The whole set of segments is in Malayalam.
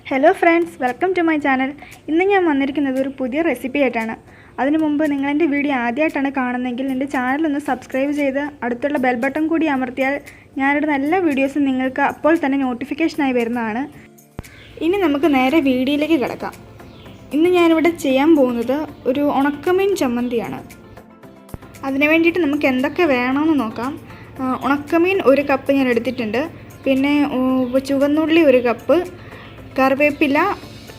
Hello friends, welcome to my channel. ഇന്ന് ഞാൻ വന്നിരിക്കുന്നത് ഒരു പുതിയ റെസിപ്പി ആയിട്ടാണ്. അതിനു മുമ്പ് നിങ്ങൾ എൻ്റെ വീഡിയോ ആദ്യമായിട്ടാണ് കാണുന്നതെങ്കിൽ എൻ്റെ ചാനലൊന്ന് സബ്സ്ക്രൈബ് ചെയ്ത് അടുത്തുള്ള ബെൽ ബട്ടൺ കൂടി അമർത്തിയാൽ ഞാനിടുന്ന എല്ലാ വീഡിയോസും നിങ്ങൾക്ക് അപ്പോൾ തന്നെ നോട്ടിഫിക്കേഷനായി വരുന്നതാണ്. ഇനി നമുക്ക് നേരെ വീഡിയോയിലേക്ക് കിടക്കാം. ഇന്ന് ഞാനിവിടെ ചെയ്യാൻ പോകുന്നത് ഒരു ഉണക്കമീൻ ചമ്മന്തിയാണ്. അതിന് വേണ്ടിയിട്ട് നമുക്ക് എന്തൊക്കെ വേണമെന്ന് നോക്കാം. ഉണക്കമീൻ 1 കപ്പ് ഞാൻ എടുത്തിട്ടുണ്ട്. പിന്നെ ചുവന്നുള്ളി 1 കപ്പ്, കറിവേപ്പില,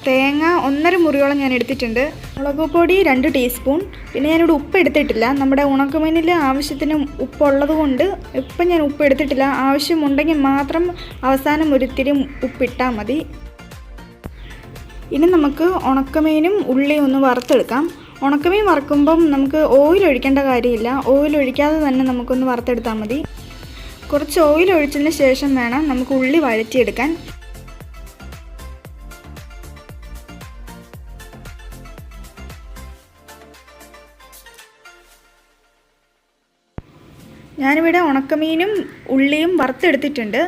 തേങ്ങ 1.5 മുറിയോളം ഞാൻ എടുത്തിട്ടുണ്ട്, മുളക് പൊടി 2 ടീസ്പൂൺ. പിന്നെ ഞാനിവിടെ ഉപ്പ് എടുത്തിട്ടില്ല. നമ്മുടെ ഉണക്കമീനിൽ ആവശ്യത്തിന് ഉപ്പുള്ളത് കൊണ്ട് ഇപ്പം ഞാൻ ഉപ്പ് എടുത്തിട്ടില്ല. ആവശ്യമുണ്ടെങ്കിൽ മാത്രം അവസാനം ഒരിത്തിരി ഉപ്പിട്ടാൽ മതി. ഇനി നമുക്ക് ഉണക്കമീനും ഉള്ളിയും ഒന്ന് വറുത്തെടുക്കാം. ഉണക്കമീൻ വറുക്കുമ്പം നമുക്ക് ഓയിൽ ഒഴിക്കേണ്ട കാര്യമില്ല. ഓയിൽ ഒഴിക്കാതെ തന്നെ നമുക്കൊന്ന് വറുത്തെടുത്താൽ മതി. കുറച്ച് ഓയിൽ ഒഴിച്ചതിന് ശേഷം വേണം നമുക്ക് ഉള്ളി വഴറ്റിയെടുക്കാൻ. ഞാനിവിടെ ഉണക്കമീനും ഉള്ളിയും വറുത്തെടുത്തിട്ടുണ്ട്.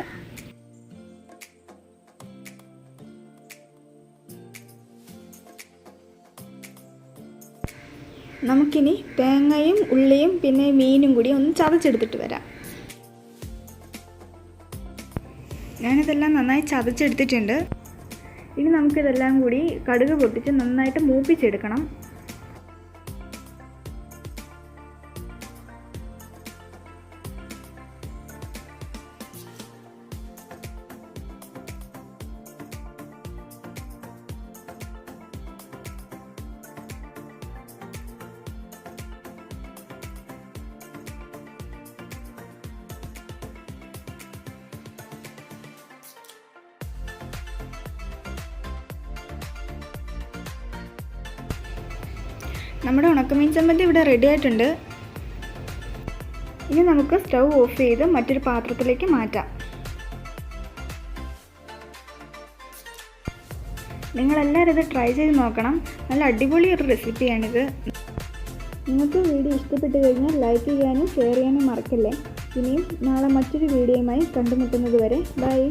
നമുക്കിനി തേങ്ങയും ഉള്ളിയും പിന്നെ മീനും കൂടി ഒന്ന് ചതച്ചെടുത്തിട്ട് വരാം. ഞാനിതെല്ലാം നന്നായി ചതച്ചെടുത്തിട്ടുണ്ട്. ഇനി നമുക്കിതെല്ലാം കൂടി കടുക് പൊട്ടിച്ച് നന്നായിട്ട് മൂപ്പിച്ചെടുക്കണം. നമ്മുടെ ഉണക്കമീൻ ചമ്മന്തി ഇവിടെ റെഡി ആയിട്ടുണ്ട്. ഇനി നമുക്ക് സ്റ്റൗ ഓഫ് ചെയ്ത് മറ്റൊരു പാത്രത്തിലേക്ക് മാറ്റാം. നിങ്ങളെല്ലാവരും ഇത് ട്രൈ ചെയ്ത് നോക്കണം. നല്ല അടിപൊളി ഒരു റെസിപ്പിയാണിത്. നിങ്ങൾക്ക് വീഡിയോ ഇഷ്ടപ്പെട്ട് കഴിഞ്ഞാൽ ലൈക്ക് ചെയ്യാനും ഷെയർ ചെയ്യാനും മറക്കല്ലേ. ഇനിയും നാളെ മറ്റൊരു വീഡിയോയുമായി കണ്ടുമുട്ടുന്നത് വരെ ബൈ.